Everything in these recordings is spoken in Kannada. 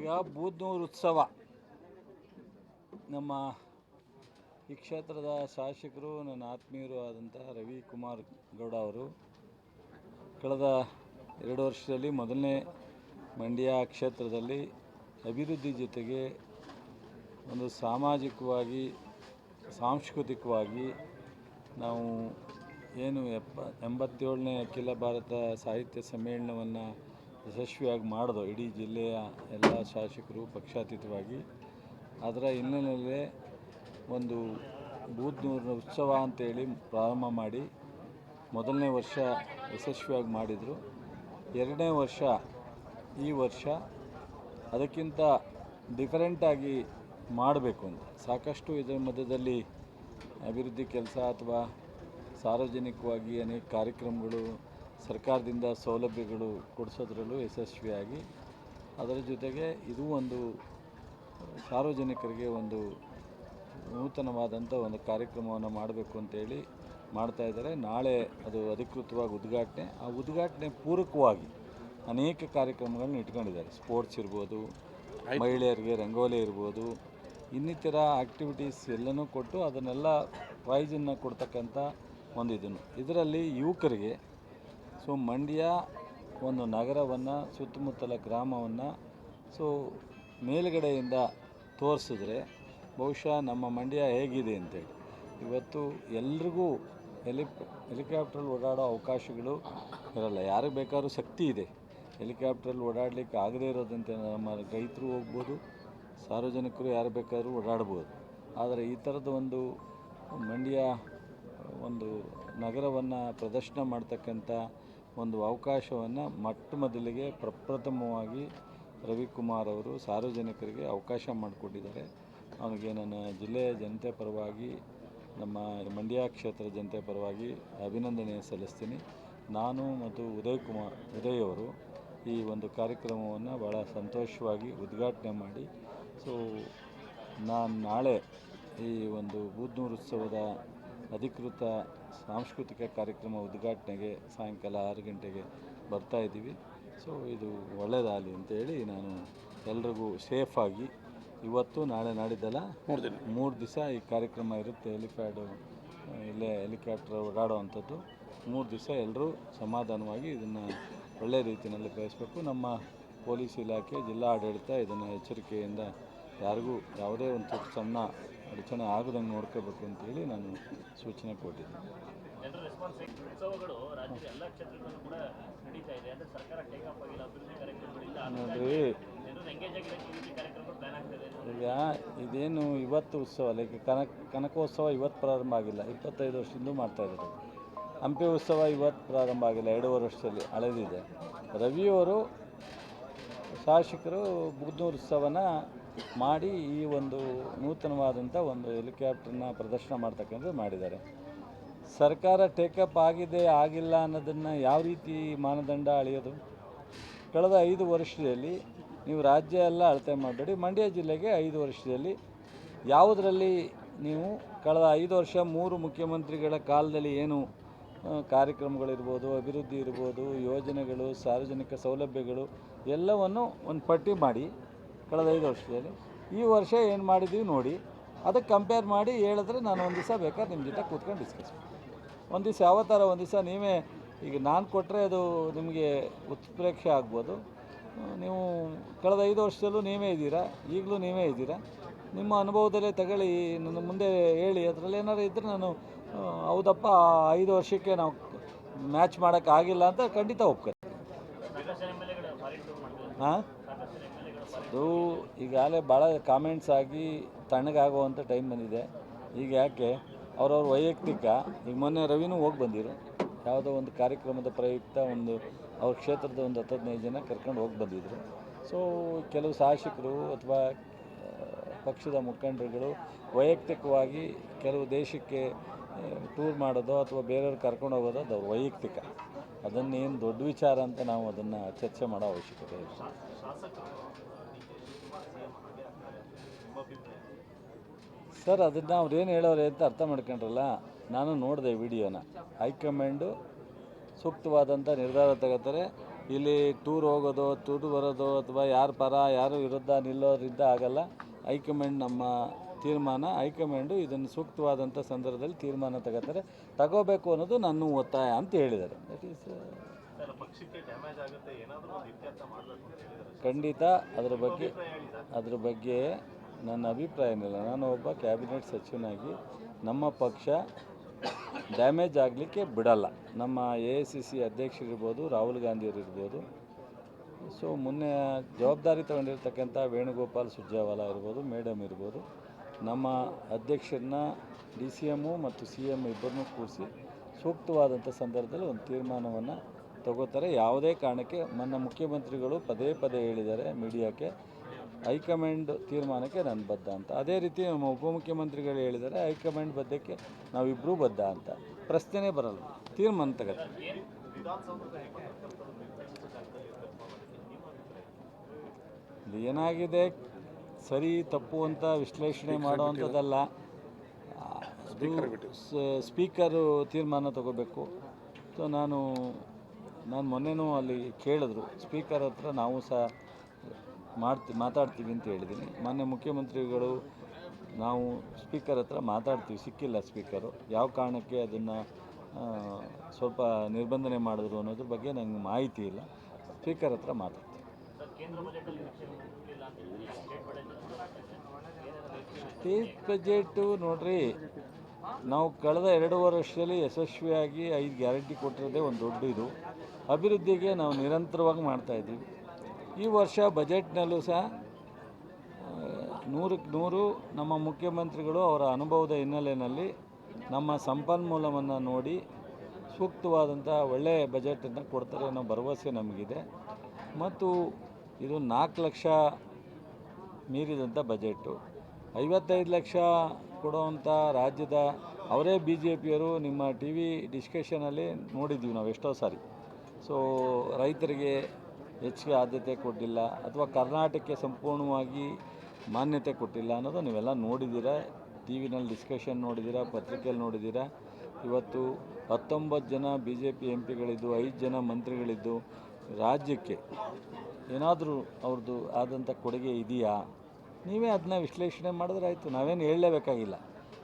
ಈಗ ಬೂದ್ನೂರು ಉತ್ಸವ ನಮ್ಮ ಈ ಕ್ಷೇತ್ರದ ಶಾಸಕರು ನನ್ನ ಆತ್ಮೀಯರು ಆದಂಥ ರವಿಕುಮಾರ್ ಗೌಡ ಅವರು ಕಳೆದ 2 ವರ್ಷದಲ್ಲಿ ಮೊದಲನೇ ಮಂಡ್ಯ ಕ್ಷೇತ್ರದಲ್ಲಿ ಅಭಿವೃದ್ಧಿ ಜೊತೆಗೆ ಒಂದು ಸಾಮಾಜಿಕವಾಗಿ ಸಾಂಸ್ಕೃತಿಕವಾಗಿ ನಾವು ಏನು 87ನೇ ಅಖಿಲ ಭಾರತ ಸಾಹಿತ್ಯ ಸಮ್ಮೇಳನವನ್ನು ಯಶಸ್ವಿಯಾಗಿ ಮಾಡಿದೋ ಇಡೀ ಜಿಲ್ಲೆಯ ಎಲ್ಲ ಶಾಸಕರು ಪಕ್ಷಾತೀತವಾಗಿ ಅದರ ಹಿನ್ನೆಲೆಯಲ್ಲೇ ಒಂದು ಬೂದ್ನೂರಿನ ಉತ್ಸವ ಅಂತೇಳಿ ಪ್ರಾರಂಭ ಮಾಡಿ ಮೊದಲನೇ ವರ್ಷ ಯಶಸ್ವಿಯಾಗಿ ಮಾಡಿದರು. 2ನೇ ವರ್ಷ ಈ ವರ್ಷ ಅದಕ್ಕಿಂತ ಡಿಫರೆಂಟಾಗಿ ಮಾಡಬೇಕು ಅಂತ ಸಾಕಷ್ಟು ಇದರ ಮಧ್ಯದಲ್ಲಿ ಅಭಿವೃದ್ಧಿ ಕೆಲಸ ಅಥವಾ ಸಾರ್ವಜನಿಕವಾಗಿ ಅನೇಕ ಕಾರ್ಯಕ್ರಮಗಳು ಸರ್ಕಾರದಿಂದ ಸೌಲಭ್ಯಗಳು ಕೊಡಿಸೋದ್ರಲ್ಲೂ ಯಶಸ್ವಿಯಾಗಿ ಅದರ ಜೊತೆಗೆ ಇದು ಒಂದು ಸಾರ್ವಜನಿಕರಿಗೆ ಒಂದು ನೂತನವಾದಂಥ ಒಂದು ಕಾರ್ಯಕ್ರಮವನ್ನು ಮಾಡಬೇಕು ಅಂತೇಳಿ ಮಾಡ್ತಾಯಿದ್ದಾರೆ. ನಾಳೆ ಅದು ಅಧಿಕೃತವಾಗಿ ಉದ್ಘಾಟನೆ. ಆ ಉದ್ಘಾಟನೆ ಪೂರಕವಾಗಿ ಅನೇಕ ಕಾರ್ಯಕ್ರಮಗಳನ್ನ ಇಟ್ಕೊಂಡಿದ್ದಾರೆ. ಸ್ಪೋರ್ಟ್ಸ್ ಇರ್ಬೋದು, ಮಹಿಳೆಯರಿಗೆ ರಂಗೋಲಿ ಇರ್ಬೋದು, ಇನ್ನಿತರ ಆ್ಯಕ್ಟಿವಿಟೀಸ್ ಎಲ್ಲನೂ ಕೊಟ್ಟು ಅದನ್ನೆಲ್ಲ ಪ್ರೈಸನ್ನು ಕೊಡ್ತಕ್ಕಂಥ ಒಂದು ಇದರಲ್ಲಿ ಯುವಕರಿಗೆ ಮಂಡ್ಯ ಒಂದು ನಗರವನ್ನು ಸುತ್ತಮುತ್ತಲ ಗ್ರಾಮವನ್ನು ಮೇಲುಗಡೆಯಿಂದ ತೋರಿಸಿದ್ರೆ ಬಹುಶಃ ನಮ್ಮ ಮಂಡ್ಯ ಹೇಗಿದೆ ಅಂತೇಳಿ ಇವತ್ತು ಎಲ್ರಿಗೂ ಹೆಲಿಕಾಪ್ಟ್ರಲ್ಲಿ ಓಡಾಡೋ ಅವಕಾಶಗಳು ಇರಲ್ಲ. ಯಾರಿಗೆ ಬೇಕಾದ್ರೂ ಶಕ್ತಿ ಇದೆ, ಹೆಲಿಕಾಪ್ಟ್ರಲ್ಲಿ ಓಡಾಡಲಿಕ್ಕೆ ಆಗದೇ ಇರೋದಂತೆ ನಮ್ಮ ರೈತರು ಹೋಗ್ಬೋದು, ಸಾರ್ವಜನಿಕರು ಯಾರು ಬೇಕಾದ್ರೂ ಓಡಾಡ್ಬೋದು. ಆದರೆ ಈ ಥರದ ಒಂದು ಮಂಡ್ಯ ಒಂದು ನಗರವನ್ನು ಪ್ರದರ್ಶನ ಮಾಡ್ತಕ್ಕಂಥ ಒಂದು ಅವಕಾಶವನ್ನು ಮೊದಲಿಗೆ ಪ್ರಪ್ರಥಮವಾಗಿ ರವಿಕುಮಾರ್ ಅವರು ಸಾರ್ವಜನಿಕರಿಗೆ ಅವಕಾಶ ಮಾಡಿಕೊಟ್ಟಿದ್ದಾರೆ. ಅವನಿಗೆ ನನ್ನ ಜಿಲ್ಲೆಯ ಜನತೆ ಪರವಾಗಿ ನಮ್ಮ ಮಂಡ್ಯ ಕ್ಷೇತ್ರದ ಜನತೆ ಪರವಾಗಿ ಅಭಿನಂದನೆ ಸಲ್ಲಿಸ್ತೀನಿ. ನಾನು ಮತ್ತು ಉದಯ್ ಅವರು ಈ ಒಂದು ಕಾರ್ಯಕ್ರಮವನ್ನು ಭಾಳ ಸಂತೋಷವಾಗಿ ಉದ್ಘಾಟನೆ ಮಾಡಿ ನಾನು ನಾಳೆ ಈ ಒಂದು ಬೂದ್ನೂರು ಉತ್ಸವದ ಅಧಿಕೃತ ಸಾಂಸ್ಕೃತಿಕ ಕಾರ್ಯಕ್ರಮ ಉದ್ಘಾಟನೆಗೆ ಸಾಯಂಕಾಲ 6 ಗಂಟೆಗೆ ಬರ್ತಾಯಿದ್ದೀವಿ. ಇದು ಒಳ್ಳೆಯದಾಗಲಿ ಅಂತೇಳಿ ನಾನು ಎಲ್ರಿಗೂ ಸೇಫಾಗಿ ಇವತ್ತು ನಾಳೆ ನಾಡಿದ್ದಲ್ಲ 3 ದಿವಸ ಈ ಕಾರ್ಯಕ್ರಮ ಇರುತ್ತೆ. ಹೆಲಿಪ್ಯಾಡು ಇಲ್ಲೇ ಹೆಲಿಕಾಪ್ಟರ್ ಓಡಾಡೋ ಅಂಥದ್ದು 3 ದಿವಸ ಎಲ್ಲರೂ ಸಮಾಧಾನವಾಗಿ ಇದನ್ನು ಒಳ್ಳೆಯ ರೀತಿಯಲ್ಲಿ ಬಯಸಬೇಕು. ನಮ್ಮ ಪೊಲೀಸ್ ಇಲಾಖೆ, ಜಿಲ್ಲಾ ಆಡಳಿತ ಇದನ್ನು ಎಚ್ಚರಿಕೆಯಿಂದ ಯಾರಿಗೂ ಯಾವುದೇ ಒಂದು ಸಣ್ಣ ಅಡಚಣೆ ಆಗದಂಗೆ ನೋಡ್ಕೋಬೇಕು ಅಂತೇಳಿ ನಾನು ಸೂಚನೆ ಕೊಟ್ಟಿದ್ದೀನಿ. ನೋಡ್ರಿ, ಈಗ ಇದೇನು ಇವತ್ತು ಉತ್ಸವ ಅಲ್ಲ, ಈಗ ಕನಕೋತ್ಸವ ಇವತ್ತು ಪ್ರಾರಂಭ ಆಗಿಲ್ಲ, 25 ವರ್ಷದಿಂದ ಮಾಡ್ತಾಯಿದ್ದಾರೆ. ಹಂಪಿ ಉತ್ಸವ ಇವತ್ತು ಪ್ರಾರಂಭ ಆಗಿಲ್ಲ, 2.5 ವರ್ಷದಲ್ಲಿ ಹಳೆದಿದೆ. ರವಿಯವರು ಶಾಸಕರು ಬೂದ್ನೂರು ಉತ್ಸವನ ಮಾಡಿ ಈ ಒಂದು ನೂತನವಾದಂಥ ಒಂದು ಹೆಲಿಕಾಪ್ಟರ್ನ ಪ್ರದರ್ಶನ ಮಾಡ್ತಕ್ಕಂಥದ್ದು ಮಾಡಿದ್ದಾರೆ. ಸರ್ಕಾರ ಟೇಕಪ್ ಆಗಿದೆ ಆಗಿಲ್ಲ ಅನ್ನೋದನ್ನು ಯಾವ ರೀತಿ ಮಾನದಂಡ ಅಳೆಯೋದು? ಕಳೆದ 5 ವರ್ಷದಲ್ಲಿ ನೀವು ರಾಜ್ಯ ಎಲ್ಲ ಅಳತೆ ಮಾಡಬೇಡಿ, ಮಂಡ್ಯ ಜಿಲ್ಲೆಗೆ 5 ವರ್ಷದಲ್ಲಿ ಯಾವುದರಲ್ಲಿ ನೀವು ಕಳೆದ 5 ವರ್ಷ 3 ಮುಖ್ಯಮಂತ್ರಿಗಳ ಕಾಲದಲ್ಲಿ ಏನು ಕಾರ್ಯಕ್ರಮಗಳಿರ್ಬೋದು, ಅಭಿವೃದ್ಧಿ ಇರ್ಬೋದು, ಯೋಜನೆಗಳು, ಸಾರ್ವಜನಿಕ ಸೌಲಭ್ಯಗಳು ಎಲ್ಲವನ್ನು ಒಂದು ಪಟ್ಟಿ ಮಾಡಿ ಕಳೆದ 5 ವರ್ಷದಲ್ಲಿ ಈ ವರ್ಷ ಏನು ಮಾಡಿದ್ದೀವಿ ನೋಡಿ, ಅದಕ್ಕೆ ಕಂಪೇರ್ ಮಾಡಿ ಹೇಳಿದ್ರೆ ನಾನು ಒಂದು ದಿವಸ ಬೇಕಾದ್ರೆ ನಿಮ್ಮ ಜೊತೆ ಕೂತ್ಕೊಂಡು ಡಿಸ್ಕಸ್ ಮಾಡಿ. ಒಂದು ದಿವಸ ಯಾವ ಥರ ಒಂದು ದಿವಸ ನೀವೇ ಈಗ ನಾನು ಕೊಟ್ಟರೆ ಅದು ನಿಮಗೆ ಉತ್ಪ್ರೇಕ್ಷೆ ಆಗ್ಬೋದು. ನೀವು ಕಳೆದ 5 ವರ್ಷದಲ್ಲೂ ನೀವೇ ಇದ್ದೀರಾ, ಈಗಲೂ ನೀವೇ ಇದ್ದೀರಾ, ನಿಮ್ಮ ಅನುಭವದಲ್ಲೇ ತಗೊಳ್ಳಿ, ನನ್ನ ಮುಂದೆ ಹೇಳಿ. ಅದರಲ್ಲಿ ಏನಾದ್ರು ಇದ್ದರೆ ನಾನು ಹೌದಪ್ಪ 5 ವರ್ಷಕ್ಕೆ ನಾವು ಮ್ಯಾಚ್ ಮಾಡೋಕ್ಕಾಗಿಲ್ಲ ಅಂತ ಖಂಡಿತ ಒಪ್ಕೊತೀನಿ. ಹಾಂ, ಅದು ಈಗಾಗಲೇ ಭಾಳ ಕಾಮೆಂಟ್ಸ್ ಆಗಿ ತಣ್ಣಗಾಗುವಂಥ ಟೈಮ್ ಬಂದಿದೆ. ಈಗ ಯಾಕೆ ಅವ್ರವ್ರ ವೈಯಕ್ತಿಕ, ಈಗ ಮೊನ್ನೆ ರವಿನೂ ಹೋಗಿ ಬಂದಿರು, ಯಾವುದೋ ಒಂದು ಕಾರ್ಯಕ್ರಮದ ಪ್ರಯುಕ್ತ ಅವ್ರ ಕ್ಷೇತ್ರದ ಒಂದು 10-15 ಜನ ಕರ್ಕೊಂಡು ಹೋಗಿ ಬಂದಿದ್ದರು. ಕೆಲವು ಶಾಸಕರು ಅಥವಾ ಪಕ್ಷದ ಮುಖಂಡರುಗಳು ವೈಯಕ್ತಿಕವಾಗಿ ಕೆಲವು ದೇಶಕ್ಕೆ ಟೂರ್ ಮಾಡೋದು ಅಥವಾ ಬೇರೆಯವ್ರು ಕರ್ಕೊಂಡು ಹೋಗೋದು ಅದು ಅವ್ರ ವೈಯಕ್ತಿಕ. ಅದನ್ನೇನು ದೊಡ್ಡ ವಿಚಾರ ಅಂತ ನಾವು ಅದನ್ನು ಚರ್ಚೆ ಮಾಡೋ ಅವಶ್ಯಕತೆ ಇಲ್ಲ. ಸರ್, ಅದನ್ನು ಅವ್ರೇನು ಹೇಳೋರೆ ಅಂತ ಅರ್ಥ ಮಾಡ್ಕೊಂಡ್ರಲ್ಲ. ನಾನು ನೋಡಿದೆ ವಿಡಿಯೋನ. ಹೈಕಮಾಂಡು ಸೂಕ್ತವಾದಂಥ ನಿರ್ಧಾರ ತಗೋತಾರೆ. ಇಲ್ಲಿ ಟೂರ್ ಹೋಗೋದು ಟೂರ್ ಬರೋದು ಅಥವಾ ಯಾರು ಪರ ಯಾರು ವಿರುದ್ಧ ನಿಲ್ಲೋದ್ರಿಂದ ಆಗಲ್ಲ. ಹೈಕಮಾಂಡ್ ನಮ್ಮ ತೀರ್ಮಾನ, ಹೈಕಮಾಂಡು ಇದನ್ನು ಸೂಕ್ತವಾದಂಥ ಸಂದರ್ಭದಲ್ಲಿ ತೀರ್ಮಾನ ತಗೋಬೇಕು ಅನ್ನೋದು ನನ್ನ ಒತ್ತಾಯ ಅಂತ ಹೇಳಿದ್ದಾರೆ. ದಟ್ ಈಸ್ ಖಂಡಿತ ಅದ್ರ ಬಗ್ಗೆ ನನ್ನ ಅಭಿಪ್ರಾಯ ಏನಿಲ್ಲ. ನಾನು ಒಬ್ಬ ಕ್ಯಾಬಿನೆಟ್ ಸಚಿವನಾಗಿ ನಮ್ಮ ಪಕ್ಷ ಡ್ಯಾಮೇಜ್ ಆಗಲಿಕ್ಕೆ ಬಿಡಲ್ಲ. ನಮ್ಮ AICC ಅಧ್ಯಕ್ಷರಿರ್ಬೋದು, ರಾಹುಲ್ ಗಾಂಧಿಯವರಿರ್ಬೋದು, ಸೊ ಮೊನ್ನೆ ಜವಾಬ್ದಾರಿ ತಗೊಂಡಿರ್ತಕ್ಕಂಥ ವೇಣುಗೋಪಾಲ್ ಸುರ್ಜೇವಾಲಾ ಇರ್ಬೋದು, ಮೇಡಮ್ ಇರ್ಬೋದು, ನಮ್ಮ ಅಧ್ಯಕ್ಷರನ್ನ DCM ಮತ್ತು CM ಇಬ್ಬರನ್ನೂ ಕೂರಿಸಿ ಸೂಕ್ತವಾದಂಥ ಸಂದರ್ಭದಲ್ಲಿ ಒಂದು ತೀರ್ಮಾನವನ್ನು ತಗೋತಾರೆ. ಯಾವುದೇ ಕಾರಣಕ್ಕೆ ನನ್ನ ಮುಖ್ಯಮಂತ್ರಿಗಳು ಪದೇ ಹೇಳಿದ್ದಾರೆ ಮೀಡಿಯಾಕ್ಕೆ, ಹೈಕಮಾಂಡ್ ತೀರ್ಮಾನಕ್ಕೆ ನಾನು ಬದ್ಧ ಅಂತ. ಅದೇ ರೀತಿ ನಮ್ಮ ಉಪಮುಖ್ಯಮಂತ್ರಿಗಳು ಹೇಳಿದ್ದಾರೆ ಹೈಕಮಾಂಡ್ ಬದ್ಧಕ್ಕೆ ನಾವಿಬ್ಬರೂ ಬದ್ಧ ಅಂತ. ಪ್ರಶ್ನೆನೇ ಬರಲ್ಲ, ತೀರ್ಮಾನ ತಗತ್ತೆ. ಏನಾಗಿದೆ ಸರಿ ತಪ್ಪು ಅಂತ ವಿಶ್ಲೇಷಣೆ ಮಾಡುವಂಥದ್ದಲ್ಲ. ಸ್ಪೀಕರು ತೀರ್ಮಾನ ತಗೋಬೇಕು. ಸೊ ನಾನು ಮೊನ್ನೆನೂ ಅಲ್ಲಿ ಕೇಳಿದ್ರು, ಸ್ಪೀಕರ್ ಹತ್ರ ನಾವು ಸಹ ಮಾತಾಡ್ತೀವಿ ಅಂತ ಹೇಳಿದ್ದೀನಿ. ಮಾನ್ಯ ಮುಖ್ಯಮಂತ್ರಿಗಳು ನಾವು ಸ್ಪೀಕರ್ ಹತ್ರ ಮಾತಾಡ್ತೀವಿ, ಸಿಕ್ಕಿಲ್ಲ ಸ್ಪೀಕರು. ಯಾವ ಕಾರಣಕ್ಕೆ ಅದನ್ನು ಸ್ವಲ್ಪ ನಿರ್ಬಂಧನೆ ಮಾಡಿದ್ರು ಅನ್ನೋದ್ರ ಬಗ್ಗೆ ನನಗೆ ಮಾಹಿತಿ ಇಲ್ಲ. ಸ್ಪೀಕರ್ ಹತ್ರ ಮಾತಾಡ್ತೀವಿ. ಸ್ಟೇಟ್ ಬಜೆಟು ನೋಡ್ರಿ, ನಾವು ಕಳೆದ 2.5 ವರ್ಷದಲ್ಲಿ ಯಶಸ್ವಿಯಾಗಿ 5 ಗ್ಯಾರಂಟಿ ಕೊಟ್ಟಿರೋದೇ ಒಂದು ದೊಡ್ಡ ಇದು. ಅಭಿವೃದ್ಧಿಗೆ ನಾವು ನಿರಂತರವಾಗಿ ಮಾಡ್ತಾಯಿದ್ದೀವಿ. ಈ ವರ್ಷ ಬಜೆಟ್ನಲ್ಲೂ ಸಹ 100ಕ್ಕೆ 100 ನಮ್ಮ ಮುಖ್ಯಮಂತ್ರಿಗಳು ಅವರ ಅನುಭವದ ಹಿನ್ನೆಲೆಯಲ್ಲಿ ನಮ್ಮ ಸಂಪನ್ಮೂಲವನ್ನು ನೋಡಿ ಸೂಕ್ತವಾದಂಥ ಒಳ್ಳೆಯ ಬಜೆಟನ್ನು ಕೊಡ್ತಾರೆ ಅನ್ನೋ ಭರವಸೆ ನಮಗಿದೆ. ಮತ್ತು ಇದು 4 ಲಕ್ಷ ಮೀರಿದಂಥ ಬಜೆಟು. 55 ಲಕ್ಷ ಕೊಡುವಂಥ ರಾಜ್ಯದ ಅವರೇ BJPಯವರು ನಿಮ್ಮ TV ಡಿಸ್ಕಷನಲ್ಲಿ ನೋಡಿದ್ದೀವಿ ನಾವು ಎಷ್ಟೋ ಸಾರಿ. ಸೊ ರೈತರಿಗೆ ಹೆಚ್ಚಿಗೆ ಆದ್ಯತೆ ಕೊಟ್ಟಿಲ್ಲ ಅಥವಾ ಕರ್ನಾಟಕಕ್ಕೆ ಸಂಪೂರ್ಣವಾಗಿ ಮಾನ್ಯತೆ ಕೊಟ್ಟಿಲ್ಲ ಅನ್ನೋದು ನೀವೆಲ್ಲ ನೋಡಿದ್ದೀರಾ. TVನಲ್ಲಿ ಡಿಸ್ಕಷನ್ ನೋಡಿದ್ದೀರಾ, ಪತ್ರಿಕೆಯಲ್ಲಿ ನೋಡಿದ್ದೀರಾ. ಇವತ್ತು 19 ಜನ BJP MPಗಳಿದ್ದು, 5 ಜನ ಮಂತ್ರಿಗಳಿದ್ದು, ರಾಜ್ಯಕ್ಕೆ ಏನಾದರೂ ಅವ್ರದ್ದು ಆದಂಥ ಕೊಡುಗೆ ಇದೆಯಾ? ನೀವೇ ಅದನ್ನ ವಿಶ್ಲೇಷಣೆ ಮಾಡಿದ್ರೆ ಆಯಿತು. ನಾವೇನು ಹೇಳಲೇಬೇಕಾಗಿಲ್ಲ.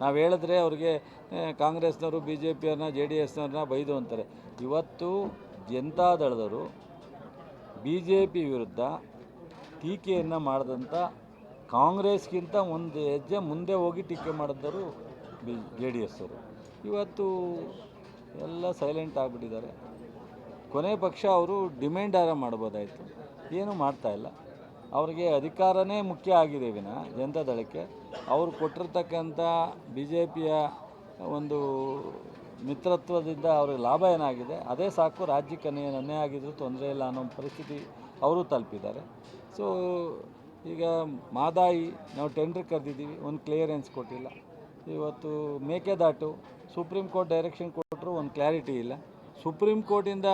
ನಾವು ಹೇಳಿದ್ರೆ ಅವ್ರಿಗೆ ಕಾಂಗ್ರೆಸ್ನವರು BJPಯವ್ರನ್ನ JDSನವ್ರನ್ನ ಬೈದು ಅಂತಾರೆ. ಇವತ್ತು ಜನತಾದಳದವರು BJP ವಿರುದ್ಧ ಟೀಕೆಯನ್ನು ಮಾಡಿದಂಥ ಕಾಂಗ್ರೆಸ್ಗಿಂತ ಒಂದು ಹೆಜ್ಜೆ ಮುಂದೆ ಹೋಗಿ ಟೀಕೆ ಮಾಡಿದವರು JDS ಅವರು. ಇವತ್ತು ಎಲ್ಲ ಸೈಲೆಂಟ್ ಆಗಿಬಿಟ್ಟಿದ್ದಾರೆ. ಕೊನೆ ಪಕ್ಷ ಅವರು ಡಿಮ್ಯಾಂಡಾರ ಮಾಡ್ಬೋದಾಯಿತು, ಏನೂ ಮಾಡ್ತಾಯಿಲ್ಲ. ಅವ್ರಿಗೆ ಅಧಿಕಾರನೇ ಮುಖ್ಯ ಆಗಿದೆ ವಿನ ಜನತಾದಳಕ್ಕೆ ಅವರು ಕೊಟ್ಟಿರ್ತಕ್ಕಂಥ BJPಯ ಒಂದು ಮಿತ್ರತ್ವದಿಂದ ಅವ್ರಿಗೆ ಲಾಭ ಏನಾಗಿದೆ ಅದೇ ಸಾಕು. ರಾಜ್ಯಕ್ಕೆ ಅನ್ಯಾಯ ಆಗಿದ್ರು ತೊಂದರೆ ಇಲ್ಲ ಅನ್ನೋ ಪರಿಸ್ಥಿತಿ ಅವರು ತಲುಪಿದ್ದಾರೆ. ಸೊ ಈಗ ಮಾದಾಯಿ ನಾವು ಟೆಂಡರ್ ಕರೆದಿದ್ದೀವಿ, ಒಂದು ಕ್ಲಿಯರೆನ್ಸ್ ಕೊಟ್ಟಿಲ್ಲ. ಇವತ್ತು ಮೇಕೆದಾಟು ಸುಪ್ರೀಂ ಕೋರ್ಟ್ ಡೈರೆಕ್ಷನ್ ಕೊಟ್ಟರು, ಒಂದು ಕ್ಲಾರಿಟಿ ಇಲ್ಲ. ಸುಪ್ರೀಂ ಕೋರ್ಟಿಂದ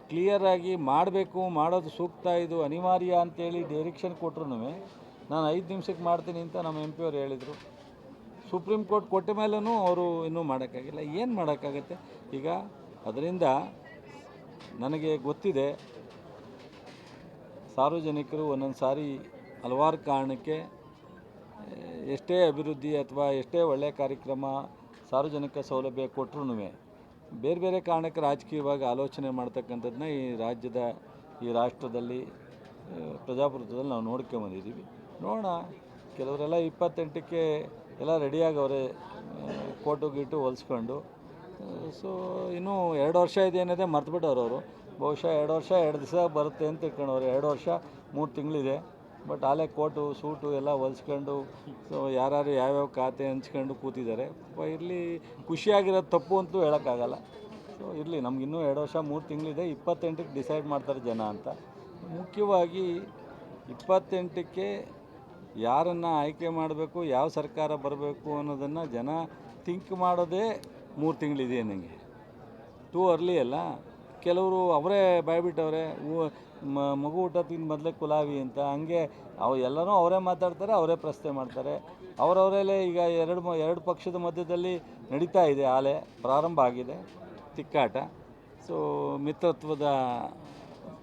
ಕ್ಲಿಯರಾಗಿ ಮಾಡಬೇಕು, ಮಾಡೋದು ಸೂಕ್ತ, ಇದು ಅನಿವಾರ್ಯ ಅಂತೇಳಿ ಡೈರೆಕ್ಷನ್ ಕೊಟ್ಟರು ನಾನು 5 ನಿಮಿಷಕ್ಕೆ ಮಾಡ್ತೀನಿ ಅಂತ ನಮ್ಮ MP ಅವರು ಹೇಳಿದರು. ಸುಪ್ರೀಂ ಕೋರ್ಟ್ ಕೊಟ್ಟ ಮೇಲೂ ಅವರು ಇನ್ನೂ ಮಾಡೋಕ್ಕಾಗಿಲ್ಲ. ಏನು ಮಾಡೋಕ್ಕಾಗತ್ತೆ ಈಗ? ಅದರಿಂದ ನನಗೆ ಗೊತ್ತಿದೆ ಸಾರ್ವಜನಿಕರು ಒಂದೊಂದು ಸಾರಿ ಹಲವಾರು ಕಾರಣಕ್ಕೆ ಎಷ್ಟೇ ಅಭಿವೃದ್ಧಿ ಅಥವಾ ಎಷ್ಟೇ ಒಳ್ಳೆಯ ಕಾರ್ಯಕ್ರಮ ಸಾರ್ವಜನಿಕ ಸೌಲಭ್ಯ ಕೊಟ್ಟರು ಬೇರೆ ಬೇರೆ ಕಾರಣಕ್ಕೆ ರಾಜಕೀಯವಾಗಿ ಆಲೋಚನೆ ಮಾಡ್ತಕ್ಕಂಥದ್ದನ್ನ ಈ ರಾಷ್ಟ್ರದಲ್ಲಿ ಪ್ರಜಾಪ್ರಭುತ್ವದಲ್ಲಿ ನಾವು ನೋಡ್ಕೊಂಬಂದಿದ್ದೀವಿ. ನೋಡೋಣ, ಕೆಲವರೆಲ್ಲ 28ಕ್ಕೆ ಎಲ್ಲ ರೆಡಿಯಾಗವ್ರೆ, ಕೋಟು ಗೀಟು ಹೊಲಿಸ್ಕೊಂಡು. ಸೊ ಇನ್ನೂ 2 ವರ್ಷ ಇದೆ ಅನ್ನೋದೇ ಮರ್ತುಬಿಟ್ಟವ್ರು ಅವರು. ಬಹುಶಃ 2 ವರ್ಷ 2 ದಿವಸ ಬರುತ್ತೆ ಅಂತ ತಿಳ್ಕೊಂಡವ್ರು. 2 ವರ್ಷ 3 ತಿಂಗಳಿದೆ. ಬಟ್ ಆಲೇ ಕೋಟು ಸೂಟು ಎಲ್ಲ ಹೊಲಿಸ್ಕೊಂಡು ಸೊ ಯಾರ್ಯಾರು ಯಾವ್ಯಾವ ಖಾತೆ ಹಂಚ್ಕೊಂಡು ಕೂತಿದ್ದಾರೆ. ಇರಲಿ, ಖುಷಿಯಾಗಿರೋದು ತಪ್ಪು ಅಂತೂ ಹೇಳೋಕ್ಕಾಗಲ್ಲ. ಸೊ ಇರಲಿ, ನಮಗಿನ್ನೂ 2 ವರ್ಷ 3 ತಿಂಗಳಿದೆ. 28ಕ್ಕೆ ಡಿಸೈಡ್ ಮಾಡ್ತಾರೆ ಜನ ಅಂತ. ಮುಖ್ಯವಾಗಿ 28ಕ್ಕೆ ಯಾರನ್ನು ಆಯ್ಕೆ ಮಾಡಬೇಕು, ಯಾವ ಸರ್ಕಾರ ಬರಬೇಕು ಅನ್ನೋದನ್ನು ಜನ ಥಿಂಕ್ ಮಾಡೋದೇ 3 ತಿಂಗಳಿದೆ ನನಗೆ. ಟೂ ಅರ್ಲಿ ಅಲ್ಲ. ಕೆಲವರು ಅವರೇ ಬಾಯ್ಬಿಟ್ಟವ್ರೆ, ಮಗು ಊಟಕ್ಕಿಂತ ಮೊದಲೇ ಕುಲಾವಿ ಅಂತ. ಹಂಗೆ ಎಲ್ಲನೂ ಅವರೇ ಮಾತಾಡ್ತಾರೆ, ಅವರೇ ಪ್ರಶ್ನೆ ಮಾಡ್ತಾರೆ. ಅವರವರಲ್ಲೇ ಈಗ ಎರಡು ಪಕ್ಷದ ಮಧ್ಯದಲ್ಲಿ ನಡೀತಾ ಇದೆ, ಆಲೆ ಪ್ರಾರಂಭ ಆಗಿದೆ ತಿಕ್ಕಾಟ. ಸೊ ಮಿತ್ರತ್ವದ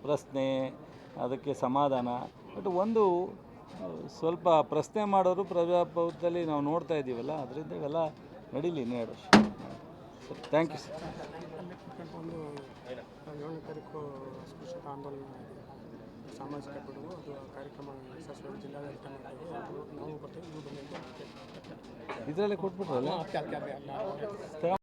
ಪ್ರಶ್ನೆ, ಅದಕ್ಕೆ ಸಮಾಧಾನ. ಬಟ್ ಒಂದು ಸ್ವಲ್ಪ ಪ್ರಶ್ನೆ ಮಾಡೋರು ಪ್ರಜಾಪ್ರಭುತ್ವದಲ್ಲಿ ನಾವು ನೋಡ್ತಾ ಇದ್ದೀವಲ್ಲ, ಅದರಿಂದ ಇವೆಲ್ಲ ನಡೀಲಿ ಇನ್ನೂ 2 ವರ್ಷ. ಸರಿ, ಥ್ಯಾಂಕ್ ಯು ಸರ್. ಅಲ್ಲಿ ಕುತ್ಕೊಂಡು ಒಂದು 7ನೇ ತಾರೀಕು ಅಸ್ಪೃಶ್ಯತಾ ಆಂದೋಲನ ಸಾಮಾಜಿಕ ಬಿಡುವು ಅದು ಕಾರ್ಯಕ್ರಮ ಯಶಸ್ವಿ ಜಿಲ್ಲಾಡಳಿತ ಮಾಡಿದ್ದೀವಿ. ನಾವು ಬರ್ತೀವಿ, ನೀವು ಬನ್ನಿ ಅಂತ ಇದರಲ್ಲೇ ಕೊಟ್ಬಿಟ್ರಲ್ಲ.